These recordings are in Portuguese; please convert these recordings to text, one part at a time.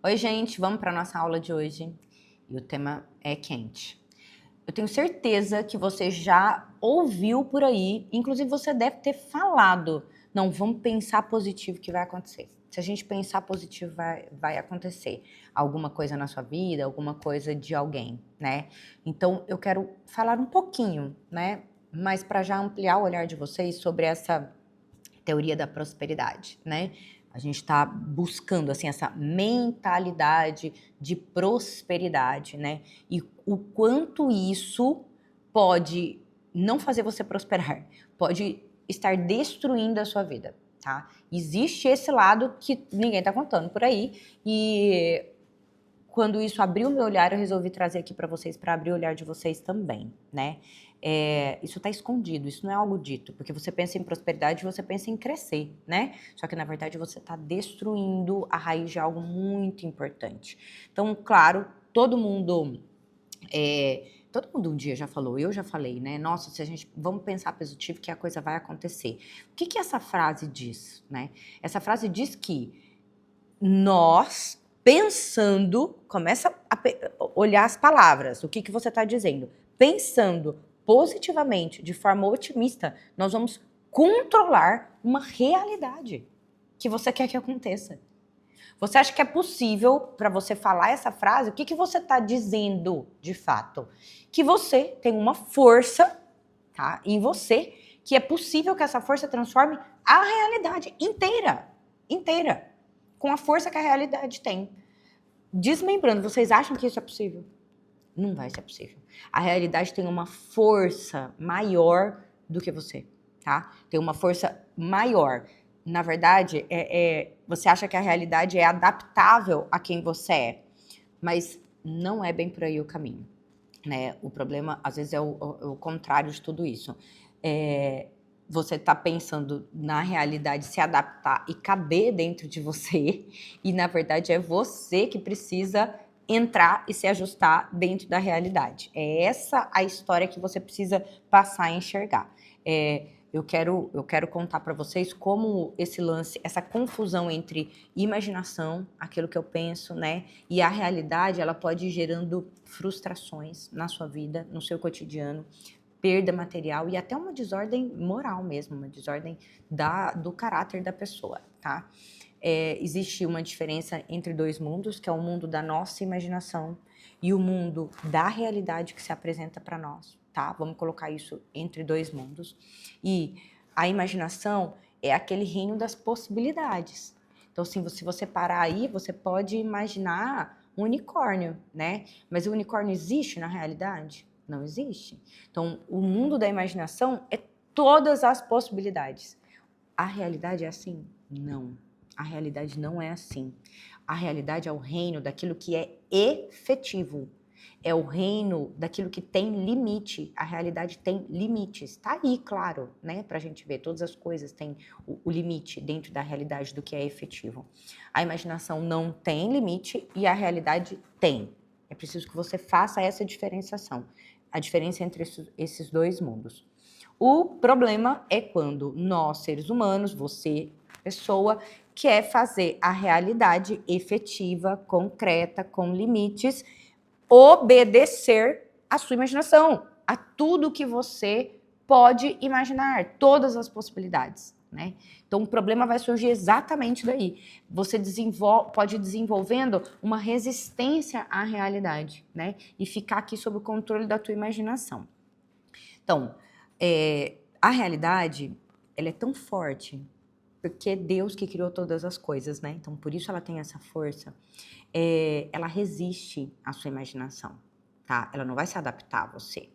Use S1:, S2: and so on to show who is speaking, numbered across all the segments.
S1: Oi, gente, vamos para a nossa aula de hoje e o tema é quente. Eu tenho certeza que você já ouviu por aí, inclusive você deve ter falado, não, vamos pensar positivo que vai acontecer. Se a gente pensar positivo, vai acontecer alguma coisa na sua vida, alguma coisa de alguém, né? Então, eu quero falar um pouquinho, né? Mas para já ampliar o olhar de vocês sobre essa teoria da prosperidade, né? A gente está buscando assim essa mentalidade de prosperidade, né? E o quanto isso pode não fazer você prosperar, pode estar destruindo a sua vida, tá? Existe esse lado que ninguém está contando por aí e quando isso abriu o meu olhar, eu resolvi trazer aqui para vocês, para abrir o olhar de vocês também, né? Isso está escondido, isso não é algo dito, porque você pensa em prosperidade, você pensa em crescer, né? Só que, na verdade, você está destruindo a raiz de algo muito importante. Então, claro, todo mundo um dia já falou, eu já falei, né? Nossa, se a gente vamos pensar positivo que a coisa vai acontecer. O que essa frase diz, né? Essa frase diz que nós, pensando, começa a olhar as palavras, o que você está dizendo. Pensando positivamente, de forma otimista, nós vamos controlar uma realidade que você quer que aconteça. Você acha que é possível, para você falar essa frase, o que você está dizendo de fato? Que você tem uma força, tá, em você, que é possível que essa força transforme a realidade inteira, com a força que a realidade tem. Desmembrando, vocês acham que isso é possível? Não vai ser possível. A realidade tem uma força maior do que você, tá? Tem uma força maior. Na verdade, você acha que a realidade é adaptável a quem você é, mas não é bem por aí o caminho, né? O problema, às vezes, é o contrário de tudo isso. Você está pensando na realidade se adaptar e caber dentro de você, e na verdade é você que precisa entrar e se ajustar dentro da realidade. É essa a história que você precisa passar a enxergar. Eu quero contar para vocês como esse lance, essa confusão entre imaginação, aquilo que eu penso, né, e a realidade, ela pode ir gerando frustrações na sua vida, no seu cotidiano, perda material e até uma desordem moral mesmo, uma desordem do caráter da pessoa, tá? Existe uma diferença entre dois mundos, que é o mundo da nossa imaginação e o mundo da realidade que se apresenta para nós, tá? Vamos colocar isso entre dois mundos. E a imaginação é aquele reino das possibilidades. Então, assim, se você parar aí, você pode imaginar um unicórnio, né? Mas o unicórnio existe na realidade? Não existe. Então, o mundo da imaginação é todas as possibilidades. A realidade é assim? Não. A realidade não é assim. A realidade é o reino daquilo que é efetivo. É o reino daquilo que tem limite. A realidade tem limites. Tá aí, claro, né? Pra gente ver. Todas as coisas têm o limite dentro da realidade do que é efetivo. A imaginação não tem limite e a realidade tem. É preciso que você faça essa diferenciação. A diferença entre esses dois mundos. O problema é quando nós, seres humanos, você, pessoa, quer fazer a realidade efetiva, concreta, com limites, obedecer à sua imaginação, a tudo que você pode imaginar, todas as possibilidades, né? Então, o problema vai surgir exatamente daí. Você pode ir desenvolvendo uma resistência à realidade, né? E ficar aqui sob o controle da tua imaginação. Então, a realidade, ela é tão forte, porque é Deus que criou todas as coisas, né? Então, por isso ela tem essa força. Ela resiste à sua imaginação, tá? Ela não vai se adaptar a você.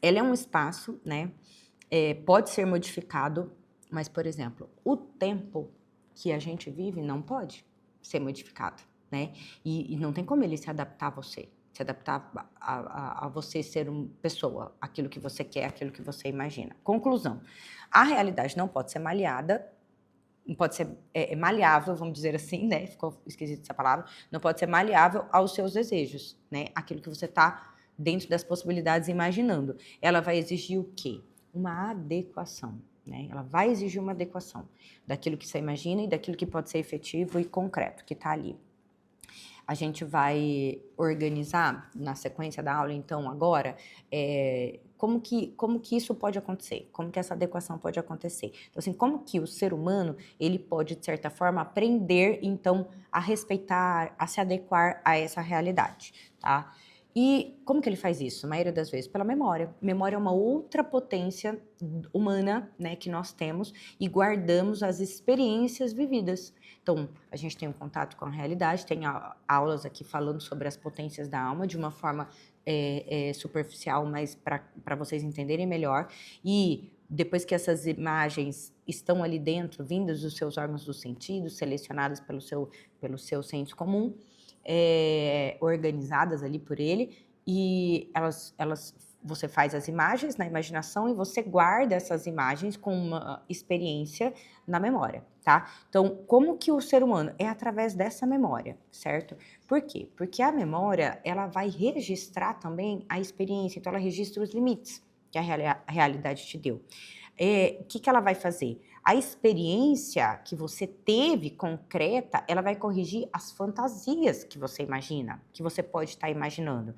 S1: Ela é um espaço, né? Pode ser modificado, mas, por exemplo, o tempo que a gente vive não pode ser modificado, né? E não tem como ele se adaptar a você. Se adaptar a você ser uma pessoa, aquilo que você quer, aquilo que você imagina. Conclusão, a realidade não pode ser maleada, não pode ser maleável, vamos dizer assim, né? Ficou esquisita essa palavra. Não pode ser maleável aos seus desejos, né? Aquilo que você está dentro das possibilidades imaginando. Ela vai exigir o quê? Uma adequação. né? Ela vai exigir uma adequação daquilo que você imagina e daquilo que pode ser efetivo e concreto, que está ali. A gente vai organizar na sequência da aula, então, agora, como que isso pode acontecer? Como que essa adequação pode acontecer? Então, assim, como que o ser humano, ele pode, de certa forma, aprender, então, a respeitar, a se adequar a essa realidade, tá? E como que ele faz isso? A maioria das vezes pela memória. Memória é uma outra potência humana, né, que nós temos e guardamos as experiências vividas. Então, a gente tem um contato com a realidade, tem aulas aqui falando sobre as potências da alma de uma forma superficial, mas para vocês entenderem melhor. E depois que essas imagens estão ali dentro, vindas dos seus órgãos dos sentidos, selecionadas pelo seu senso comum, organizadas ali por ele, e você faz as imagens na imaginação e você guarda essas imagens com uma experiência na memória, tá? Então, como que o ser humano? É através dessa memória, certo? Por quê? Porque a memória, ela vai registrar também a experiência, então ela registra os limites que a realidade te deu. O que ela vai fazer? A experiência que você teve concreta, ela vai corrigir as fantasias que você imagina, que você pode estar imaginando.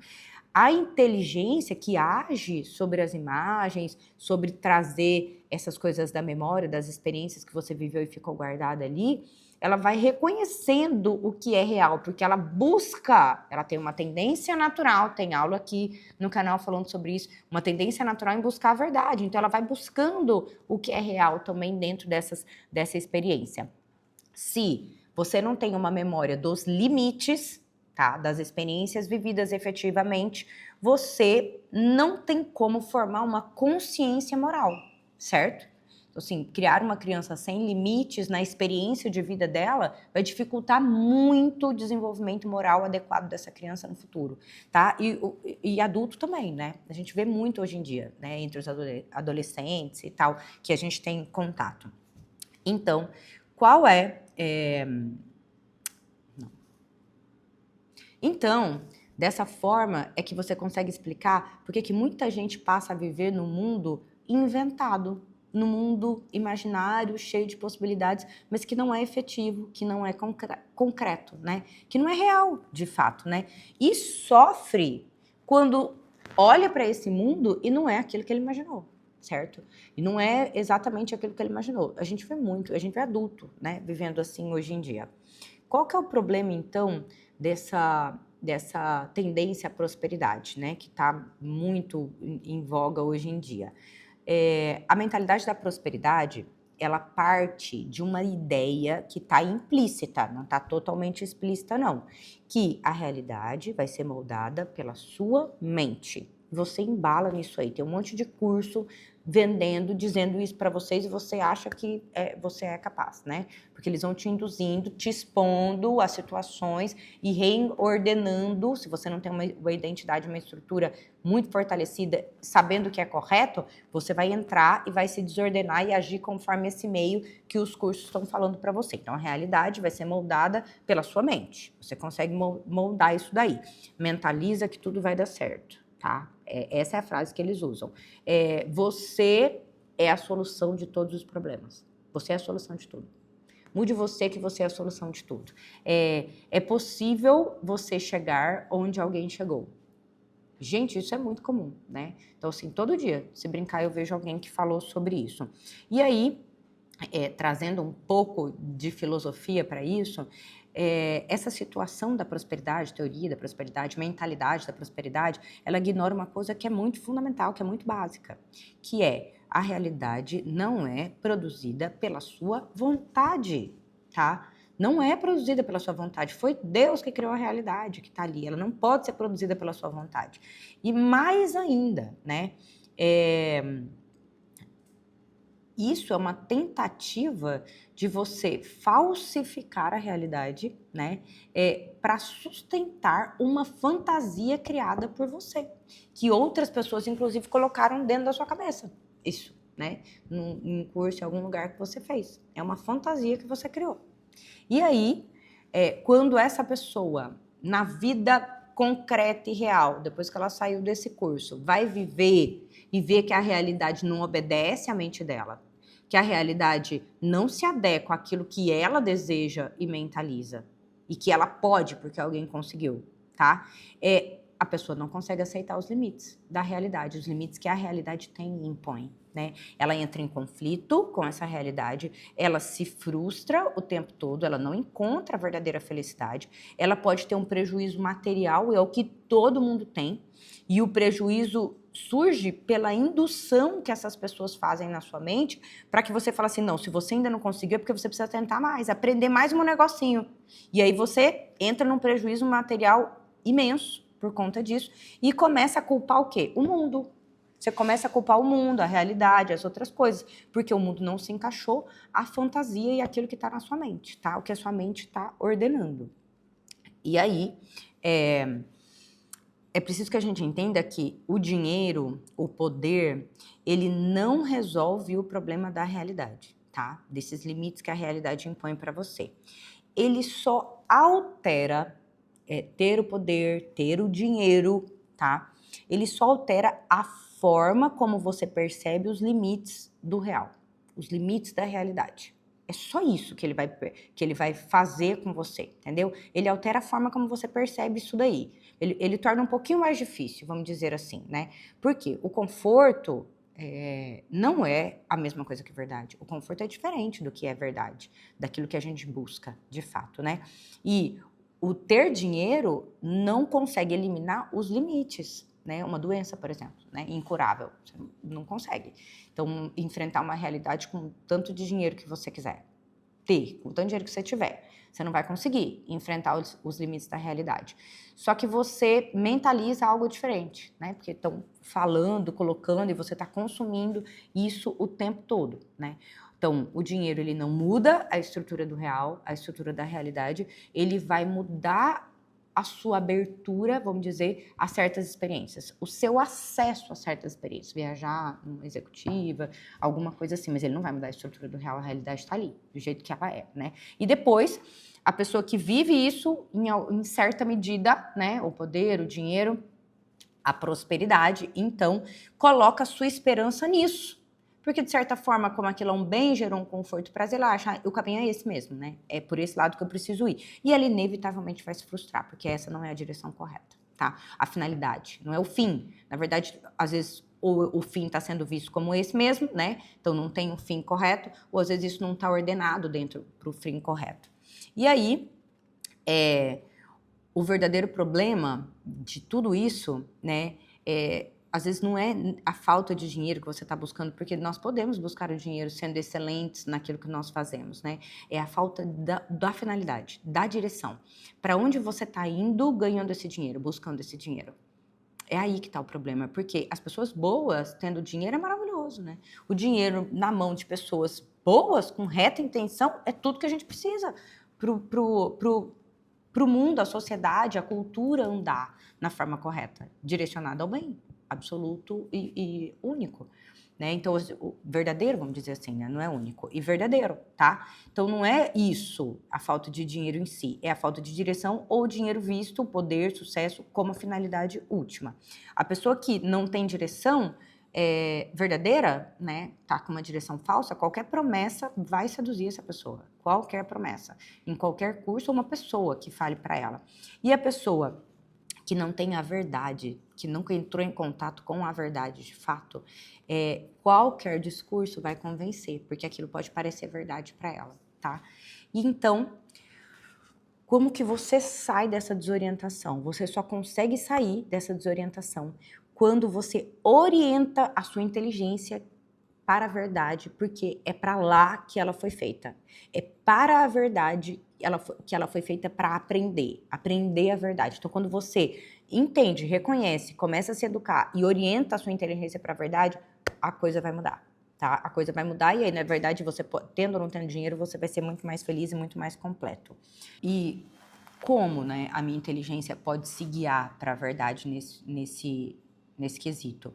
S1: A inteligência que age sobre as imagens, sobre trazer essas coisas da memória, das experiências que você viveu e ficou guardada ali, ela vai reconhecendo o que é real, porque ela busca, ela tem uma tendência natural, tem aula aqui no canal falando sobre isso, uma tendência natural em buscar a verdade, então ela vai buscando o que é real também dentro dessa experiência. Se você não tem uma memória dos limites, tá, das experiências vividas efetivamente, você não tem como formar uma consciência moral, certo? Então, assim, criar uma criança sem limites na experiência de vida dela vai dificultar muito o desenvolvimento moral adequado dessa criança no futuro, tá? E adulto também, né? A gente vê muito hoje em dia, né, entre os adolescentes e tal, que a gente tem contato. Então, qual é... Então, dessa forma é que você consegue explicar por que muita gente passa a viver num mundo inventado, num mundo imaginário, cheio de possibilidades, mas que não é efetivo, que não é concreto, né? Que não é real, de fato, né? E sofre quando olha para esse mundo e não é aquilo que ele imaginou, certo? E não é exatamente aquilo que ele imaginou. A gente vê muito, a gente vê adulto, né, vivendo assim hoje em dia. Qual que é o problema, então, dessa tendência à prosperidade, né, que está muito em voga hoje em dia? A mentalidade da prosperidade, ela parte de uma ideia que está implícita, não está totalmente explícita, não, que a realidade vai ser moldada pela sua mente. Você embala nisso aí, tem um monte de curso vendendo, dizendo isso para vocês e você acha que você é capaz, né? Porque eles vão te induzindo, te expondo a situações e reordenando, se você não tem uma identidade, uma estrutura muito fortalecida, sabendo o que é correto, você vai entrar e vai se desordenar e agir conforme esse meio que os cursos estão falando para você. Então, a realidade vai ser moldada pela sua mente. Você consegue moldar isso daí. Mentaliza que tudo vai dar certo, tá? Essa é a frase que eles usam. Você é a solução de todos os problemas. Você é a solução de tudo. Mude você que você é a solução de tudo. É possível você chegar onde alguém chegou. Gente, isso é muito comum, né? Então, assim, todo dia, se brincar, eu vejo alguém que falou sobre isso. E aí, trazendo um pouco de filosofia para isso, essa situação da prosperidade, teoria da prosperidade, mentalidade da prosperidade, ela ignora uma coisa que é muito fundamental, que é muito básica, que é a realidade não é produzida pela sua vontade, tá? Não é produzida pela sua vontade, foi Deus que criou a realidade que está ali, ela não pode ser produzida pela sua vontade. E mais ainda, né, isso é uma tentativa de você falsificar a realidade, né, para sustentar uma fantasia criada por você, que outras pessoas, inclusive, colocaram dentro da sua cabeça. Isso, né, num curso, em algum lugar que você fez. É uma fantasia que você criou. E aí, quando essa pessoa, na vida concreta e real, depois que ela saiu desse curso, vai viver e ver que a realidade não obedece à mente dela, que a realidade não se adequa àquilo que ela deseja e mentaliza, e que ela pode porque alguém conseguiu, tá? A pessoa não consegue aceitar os limites da realidade, os limites que a realidade tem e impõe, né? Ela entra em conflito com essa realidade, ela se frustra o tempo todo, ela não encontra a verdadeira felicidade, ela pode ter um prejuízo material, é o que todo mundo tem, e o prejuízo surge pela indução que essas pessoas fazem na sua mente para que você fale assim, não, se você ainda não conseguiu é porque você precisa tentar mais, aprender mais um negocinho. E aí você entra num prejuízo material imenso por conta disso e começa a culpar o quê? O mundo. Você começa a culpar o mundo, a realidade, as outras coisas, porque o mundo não se encaixou à fantasia e aquilo que está na sua mente, tá? O que a sua mente está ordenando. E aí, é preciso que a gente entenda que o dinheiro, o poder, ele não resolve o problema da realidade, tá? Desses limites que a realidade impõe para você. Ele só altera, ter o poder, ter o dinheiro, tá? Ele só altera a forma como você percebe os limites do real, os limites da realidade. É só isso que ele vai fazer com você, entendeu? Ele altera a forma como você percebe isso daí. Ele torna um pouquinho mais difícil, vamos dizer assim, né? Porque o conforto não é a mesma coisa que verdade. O conforto é diferente do que é verdade, daquilo que a gente busca, de fato, né? E o ter dinheiro não consegue eliminar os limites, né? Uma doença, por exemplo, né? Incurável, você não consegue. Então, enfrentar uma realidade com tanto de dinheiro que você quiser ter, com tanto dinheiro que você tiver, você não vai conseguir enfrentar os limites da realidade. Só que você mentaliza algo diferente, né? Porque estão falando, colocando, e você está consumindo isso o tempo todo, né? Então, o dinheiro, ele não muda a estrutura do real, a estrutura da realidade, ele vai mudar a sua abertura, vamos dizer, a certas experiências, o seu acesso a certas experiências, viajar numa executiva, alguma coisa assim, mas ele não vai mudar a estrutura do real, a realidade está ali, do jeito que ela é, né? E depois, a pessoa que vive isso, em certa medida, né, o poder, o dinheiro, a prosperidade, então, coloca a sua esperança nisso. Porque, de certa forma, como aquilo é um bem, gerou um conforto para ela acha, o caminho é esse mesmo, né? É por esse lado que eu preciso ir. E ela inevitavelmente vai se frustrar, porque essa não é a direção correta, tá? A finalidade, não é o fim. Na verdade, às vezes, o fim está sendo visto como esse mesmo, né? Então, não tem um fim correto, ou às vezes isso não está ordenado dentro para o fim correto. E aí, o verdadeiro problema de tudo isso, né, às vezes não é a falta de dinheiro que você está buscando, porque nós podemos buscar o dinheiro sendo excelentes naquilo que nós fazemos, né? É a falta da finalidade, da direção. Para onde você está indo ganhando esse dinheiro, buscando esse dinheiro? É aí que está o problema, porque as pessoas boas tendo dinheiro é maravilhoso, né? O dinheiro na mão de pessoas boas, com reta intenção, é tudo que a gente precisa pro mundo, a sociedade, a cultura andar na forma correta, direcionada ao bem absoluto e único, né? Então, o verdadeiro, vamos dizer assim, né? Não é único, e verdadeiro, tá? Então, não é isso a falta de dinheiro em si, é a falta de direção ou dinheiro visto, poder, sucesso como finalidade última. A pessoa que não tem direção verdadeira, né? Tá com uma direção falsa, qualquer promessa vai seduzir essa pessoa, qualquer promessa, em qualquer curso, uma pessoa que fale para ela. E a pessoa que não tem a verdade, que nunca entrou em contato com a verdade de fato, qualquer discurso vai convencer, porque aquilo pode parecer verdade para ela, tá? E então, como que você sai dessa desorientação? Você só consegue sair dessa desorientação quando você orienta a sua inteligência para a verdade, porque é para lá que ela foi feita. É para a verdade que ela foi feita para aprender a verdade. Então, quando você entende, reconhece, começa a se educar e orienta a sua inteligência para a verdade, a coisa vai mudar, tá? A coisa vai mudar e aí, na verdade, você tendo ou não tendo dinheiro, você vai ser muito mais feliz e muito mais completo. E como, né, a minha inteligência pode se guiar para a verdade nesse quesito?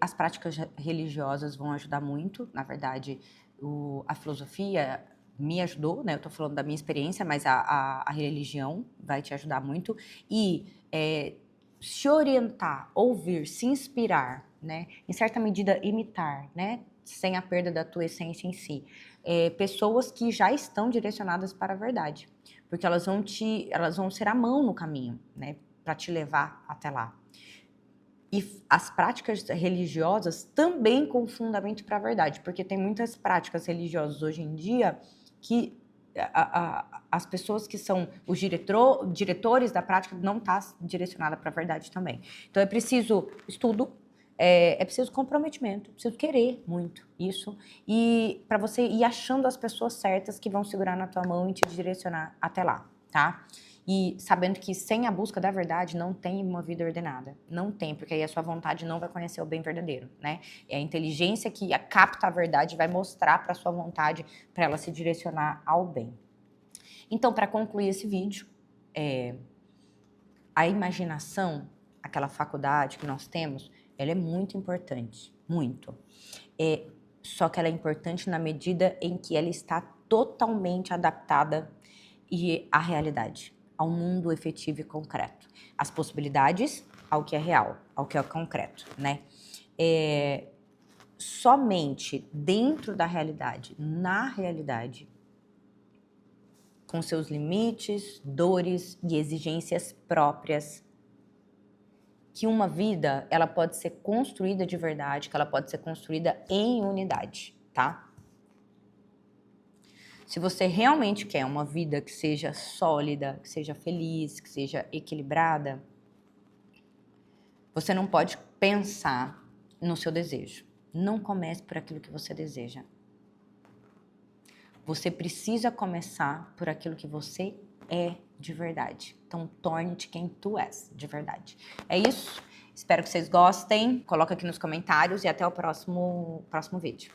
S1: As práticas religiosas vão ajudar muito, na verdade, a filosofia me ajudou, né? Eu tô falando da minha experiência, mas a religião vai te ajudar muito. E se orientar, ouvir, se inspirar, né? Em certa medida, imitar, né? sem a perda da tua essência em si. Pessoas que já estão direcionadas para a verdade, porque elas vão ser a mão no caminho, né, para te levar até lá. E as práticas religiosas também com fundamento para a verdade, porque tem muitas práticas religiosas hoje em dia que as pessoas que são os diretores da prática não estão direcionadas para a verdade também. Então é preciso estudo, é preciso comprometimento, é preciso querer muito isso, e para você ir achando as pessoas certas que vão segurar na tua mão e te direcionar até lá, tá? E sabendo que sem a busca da verdade não tem uma vida ordenada. Não tem, porque aí a sua vontade não vai conhecer o bem verdadeiro, né? É a inteligência que capta a verdade e vai mostrar para a sua vontade, para ela se direcionar ao bem. Então, para concluir esse vídeo, a imaginação, aquela faculdade que nós temos, ela é muito importante, muito. Só que ela é importante na medida em que ela está totalmente adaptada à realidade, ao mundo efetivo e concreto. As possibilidades ao que é real, ao que é concreto, né? Somente dentro da realidade, na realidade, com seus limites, dores e exigências próprias, que uma vida, ela pode ser construída de verdade, que ela pode ser construída em unidade, tá? Se você realmente quer uma vida que seja sólida, que seja feliz, que seja equilibrada, você não pode pensar no seu desejo. Não comece por aquilo que você deseja. Você precisa começar por aquilo que você é de verdade. Então, torne-te quem tu és de verdade. É isso. Espero que vocês gostem. Coloca aqui nos comentários e até o próximo vídeo.